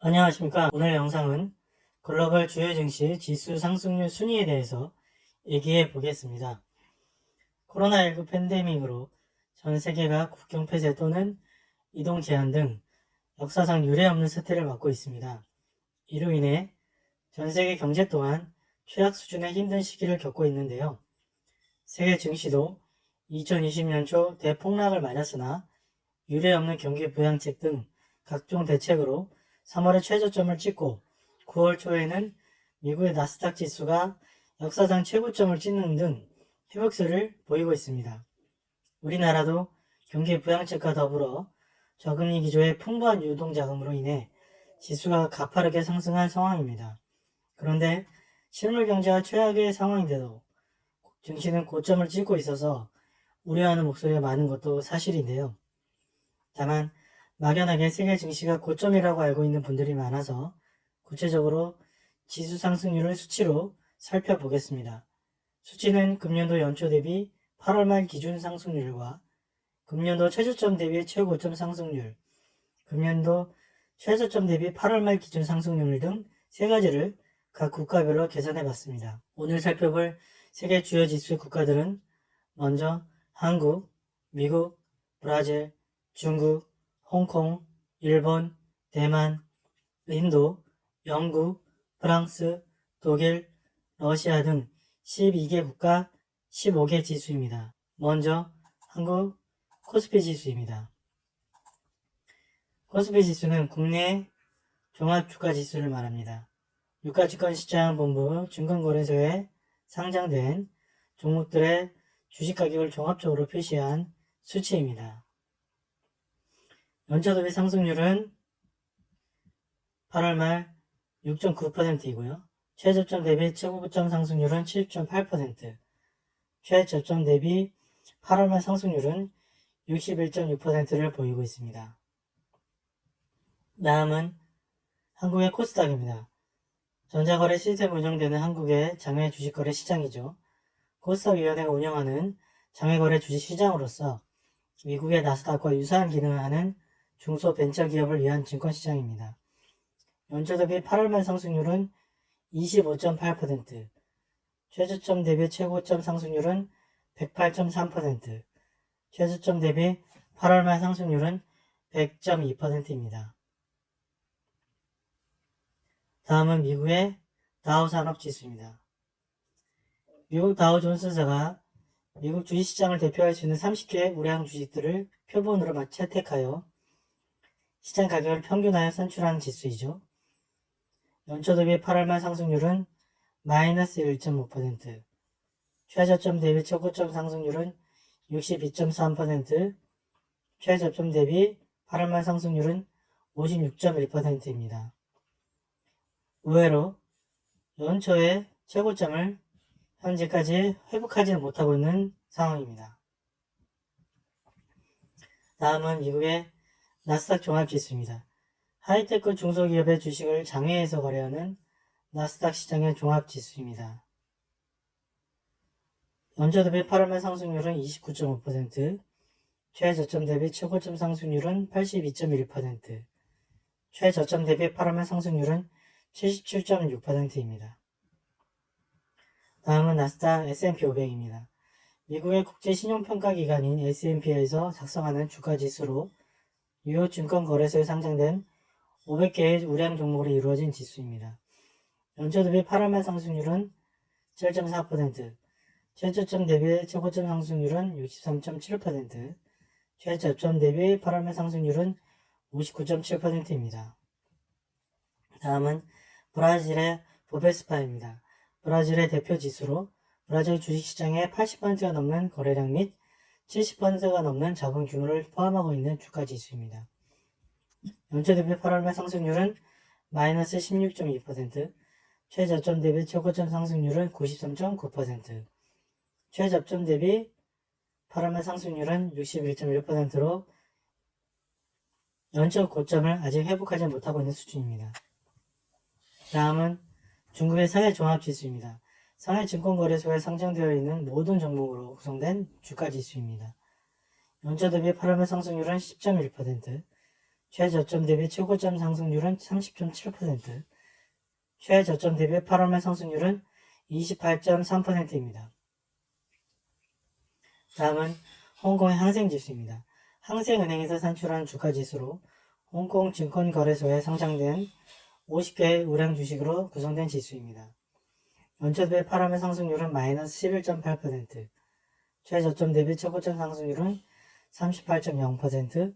안녕하십니까. 오늘 영상은 글로벌 주요 증시 지수 상승률 순위에 대해서 얘기해 보겠습니다. 코로나19 팬데믹으로 전 세계가 국경 폐쇄 또는 이동 제한 등 역사상 유례없는 사태를 맞고 있습니다. 이로 인해 전 세계 경제 또한 최악 수준의 힘든 시기를 겪고 있는데요. 세계 증시도 2020년 초 대폭락을 맞았으나 유례없는 경기 부양책 등 각종 대책으로 3월에 최저점을 찍고 9월 초에는 미국의 나스닥 지수가 역사상 최고점을 찍는 등 회복세를 보이고 있습니다. 우리나라도 경기 부양책과 더불어 저금리 기조의 풍부한 유동자금으로 인해 지수가 가파르게 상승한 상황입니다. 그런데 실물 경제가 최악의 상황인데도 증시는 고점을 찍고 있어서 우려하는 목소리가 많은 것도 사실인데요. 다만 막연하게 세계 증시가 고점이라고 알고 있는 분들이 많아서 구체적으로 지수 상승률을 수치로 살펴보겠습니다. 수치는 금년도 연초 대비 8월 말 기준 상승률과 금년도 최저점 대비 최고점 상승률, 금년도 최저점 대비 8월 말 기준 상승률 등 세 가지를 각 국가별로 계산해 봤습니다. 오늘 살펴볼 세계 주요 지수 국가들은 먼저 한국, 미국, 브라질, 중국, 홍콩, 일본, 대만, 인도, 영국, 프랑스, 독일, 러시아 등 12개 국가 15개 지수입니다. 먼저 한국 코스피 지수입니다. 코스피 지수는 국내 종합주가지수를 말합니다. 유가증권시장본부 증권거래소에 상장된 종목들의 주식가격을 종합적으로 표시한 수치입니다. 연초 대비 상승률은 8월 말 6.9%이고요. 최저점 대비 최고점 상승률은 7.8%, 최저점 대비 8월 말 상승률은 61.6%를 보이고 있습니다. 다음은 한국의 코스닥입니다. 전자거래 시스템 운영되는 한국의 장외 주식거래 시장이죠. 코스닥위원회가 운영하는 장외거래 주식시장으로서 미국의 나스닥과 유사한 기능을 하는 중소벤처기업을 위한 증권시장입니다. 연초 대비 8월 말 상승률은 25.8%, 최저점 대비 최고점 상승률은 108.3%, 최저점 대비 8월 말 상승률은 100.2%입니다. 다음은 미국의 다우산업지수입니다. 미국 다우존스사가 미국 주식시장을 대표할 수 있는 30개 우량 주식들을 표본으로 채택하여 시장 가격을 평균하여 산출하는 지수이죠. 연초 대비 8월 말 상승률은 마이너스 1.5%, 최저점 대비 최고점 상승률은 62.3%, 최저점 대비 8월 말 상승률은 56.1%입니다. 의외로 연초의 최고점을 현재까지 회복하지 못하고 있는 상황입니다. 다음은 미국의 나스닥 종합지수입니다. 하이테크 중소기업의 주식을 장외에서 거래하는 나스닥 시장의 종합지수입니다. 연초 대비 8월 말 상승률은 29.5%, 최저점 대비 최고점 상승률은 82.1%, 최저점 대비 8월 말 상승률은 77.6%입니다. 다음은 나스닥 S&P 500입니다. 미국의 국제신용평가기관인 S&P에서 작성하는 주가지수로 유효 증권거래소에 상장된 500개의 우량 종목으로 이루어진 지수입니다. 연초 대비 8월 말 상승률은 7.4%, 최저점 대비 최고점 상승률은 63.7%, 최저점 대비 8월 말 상승률은 59.7%입니다. 다음은 브라질의 보베스파입니다. 브라질의 대표 지수로 브라질 주식시장의 80%가 넘는 거래량 및 70%가 넘는 자본 규모를 포함하고 있는 주가지수입니다. 연초 대비 8월 말 상승률은 마이너스 16.2%, 최저점 대비 최고점 상승률은 93.9%, 최저점 대비 8월 말 상승률은 61.1%로 연초 고점을 아직 회복하지 못하고 있는 수준입니다. 다음은 중국의 상해종합지수입니다. 상해증권거래소에 상장되어 있는 모든 종목으로 구성된 주가지수입니다. 연초 대비 8월 말 상승률은 10.1%, 최저점 대비 최고점 상승률은 30.7%, 최저점 대비 8월 말 상승률은 28.3%입니다. 다음은 홍콩의 항생지수입니다. 항생은행에서 산출한 주가지수로 홍콩 증권거래소에 상장된 50개의 우량 주식으로 구성된 지수입니다. 연초 대비 8월 말 상승률은 마이너스 11.8%, 최저점 대비 최고점 상승률은 38.0%,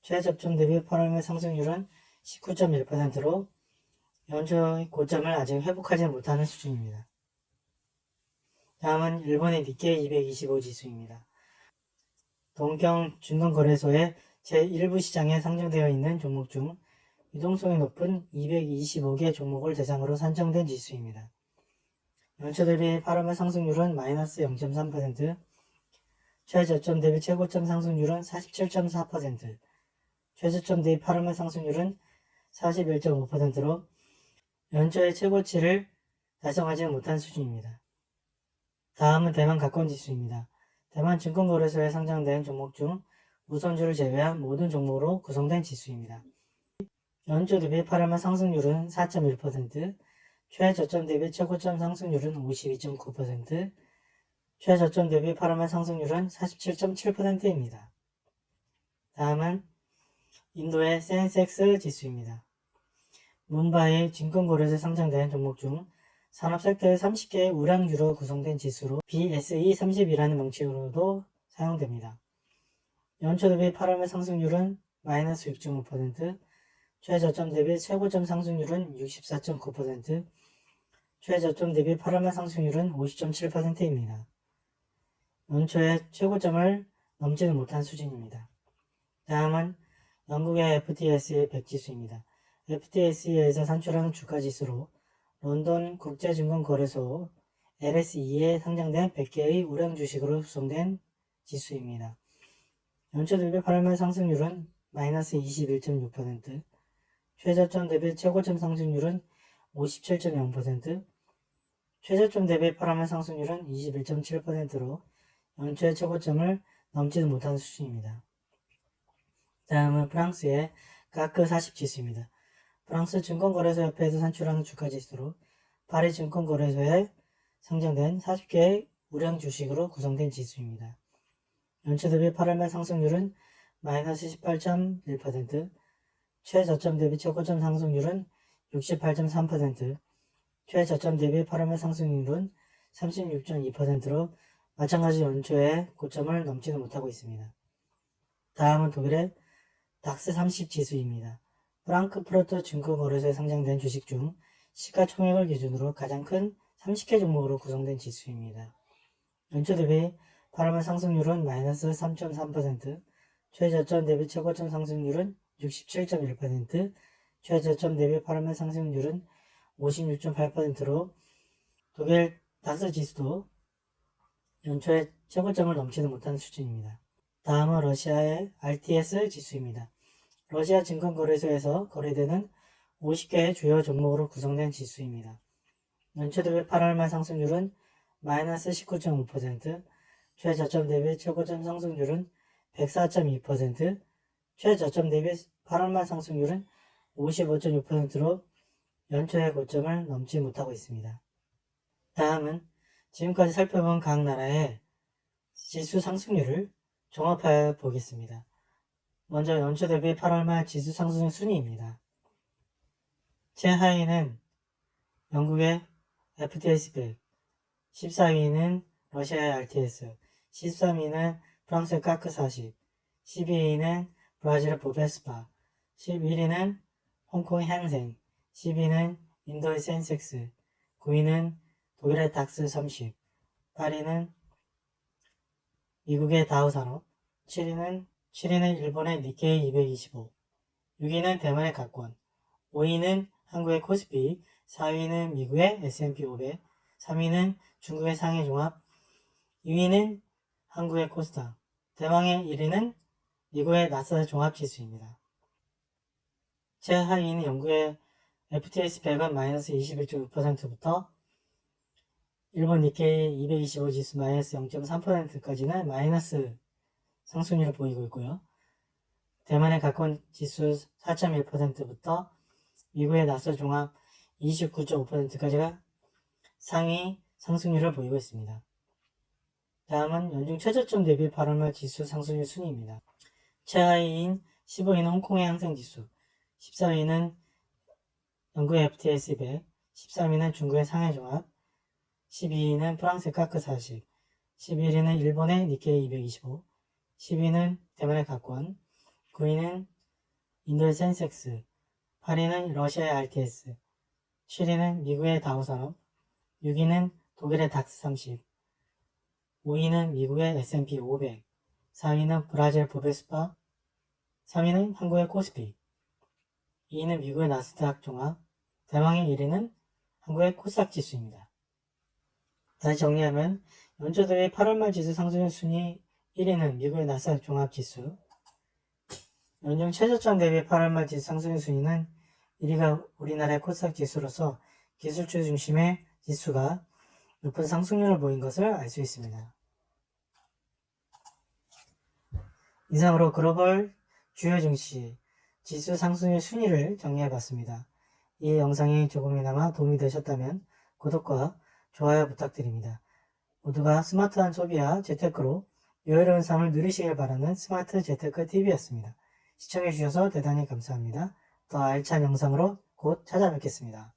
최저점 대비 8월 말 상승률은 19.1%로 연초의 고점을 아직 회복하지 못하는 수준입니다. 다음은 일본의 니케이 225 지수입니다. 동경 증권거래소의 제1부 시장에 상장되어 있는 종목 중 유동성이 높은 225개 종목을 대상으로 산정된 지수입니다. 연초 대비 8월 말 상승률은 마이너스 0.3%, 최저점 대비 최고점 상승률은 47.4%, 최저점 대비 8월 말 상승률은 41.5%로 연초의 최고치를 달성하지 못한 수준입니다. 다음은 대만 가권지수입니다. 대만 증권거래소에 상장된 종목 중 우선주를 제외한 모든 종목으로 구성된 지수입니다. 연초 대비 8월 말 상승률은 4.1%, 최저점 대비 최고점 상승률은 52.9%, 최저점 대비 8월 말 상승률은 47.7%입니다. 다음은 인도의 센섹스 지수입니다. 뭄바이 증권거래소에 상장된 종목 중 산업 섹터의 30개의 우량주로 구성된 지수로 BSE30이라는 명칭으로도 사용됩니다. 연초 대비 8월 말 상승률은 마이너스 6.5%, 최저점 대비 최고점 상승률은 64.9%, 최저점 대비 8월 말 상승률은 50.7%입니다. 연초의 최고점을 넘지는 못한 수준입니다. 다음은 영국의 FTSE 100지수입니다. FTSE에서 산출하는 주가지수로 런던 국제증권거래소 LSE에 상장된 100개의 우량 주식으로 구성된 지수입니다. 연초 대비 8월 말 상승률은 마이너스 21.6%, 최저점 대비 최고점 상승률은 57.0%, 최저점 대비 8월 말 상승률은 21.7%로 연초의 최고점을 넘지는 못한 수준입니다. 다음은 프랑스의 까크 40 지수입니다. 프랑스 증권거래소협회에서 산출하는 주가지수로 파리 증권거래소에 상장된 40개의 우량 주식으로 구성된 지수입니다. 연초 대비 8월 말 상승률은 마이너스 18.1%, 최저점 대비 최고점 상승률은 68.3%, 최저점 대비 8월 말 상승률은 36.2%로 마찬가지 연초의 고점을 넘지는 못하고 있습니다. 다음은 독일의 닥스 30 지수입니다. 프랑크푸르트 증권거래소에 상장된 주식 중 시가총액을 기준으로 가장 큰 30개 종목으로 구성된 지수입니다. 연초 대비 8월 말 상승률은 마이너스 3.3%, 최저점 대비 최고점 상승률은 67.1%, 최저점 대비 8월 말 상승률은 56.8%로 독일 닥스 지수도 연초의 최고점을 넘지는 못한 수준입니다. 다음은 러시아의 RTS 지수입니다. 러시아 증권거래소에서 거래되는 50개의 주요 종목으로 구성된 지수입니다. 연초 대비 8월 말 상승률은 마이너스 19.5%, 최저점 대비 최고점 상승률은 104.2%, 최저점 대비 8월 말 상승률은 55.6%로 연초의 고점을 넘지 못하고 있습니다. 다음은 지금까지 살펴본 각 나라의 지수 상승률을 종합하여 보겠습니다. 먼저 연초 대비 8월 말 지수 상승률 순위입니다. 최하위는 영국의 FTSE 100, 14위는 러시아의 RTS, 13위는 프랑스의 까크 40, 12위는 브라질의 보베스파, 11위는 홍콩의 항생, 10위는 인도의 센섹스, 9위는 독일의 닥스 30, 8위는 미국의 다우산업, 7위는 일본의 니케이 225, 6위는 대만의 가권, 5위는 한국의 코스피, 4위는 미국의 S&P 500, 3위는 중국의 상해종합, 2위는 한국의 코스닥, 대망의 1위는 미국의 나스닥 종합지수입니다. 최하위는 영국의 FTSE 100은 마이너스 21.6%부터 일본 니케이 225 지수 마이너스 0.3%까지는 마이너스 상승률을 보이고 있고요. 대만의 가까운 지수 4.1%부터 미국의 낯설 종합 29.5%까지가 상위 상승률을 보이고 있습니다. 다음은 연중 최저점 대비 8월 말 지수 상승률 순위입니다. 최하위인 15위는 홍콩의 항생지수, 14위는 영국의 FTSE 100, 13위는 중국의 상해종합, 12위는 프랑스의 카크 40, 11위는 일본의 니케이 225, 10위는 대만의 가권, 9위는 인도의 센섹스, 8위는 러시아의 RTS, 7위는 미국의 다우산업, 6위는 독일의 닥스 30, 5위는 미국의 S&P 500, 4위는 브라질 보베스파, 3위는 한국의 코스피, 2위는 미국의 나스닥 종합, 대망의 1위는 한국의 코스닥 지수입니다. 다시 정리하면 연초 대비 8월 말 지수 상승률 순위 1위는 미국의 나스닥 종합 지수, 연중 최저점 대비 8월 말 지수 상승률 순위는 1위가 우리나라의 코스닥 지수로서 기술주 중심의 지수가 높은 상승률을 보인 것을 알 수 있습니다. 이상으로 글로벌 주요 증시 지수 상승률 순위를 정리해봤습니다. 이 영상이 조금이나마 도움이 되셨다면 구독과 좋아요 부탁드립니다. 모두가 스마트한 소비와 재테크로 여유로운 삶을 누리시길 바라는 스마트 재테크 TV였습니다. 시청해주셔서 대단히 감사합니다. 더 알찬 영상으로 곧 찾아뵙겠습니다.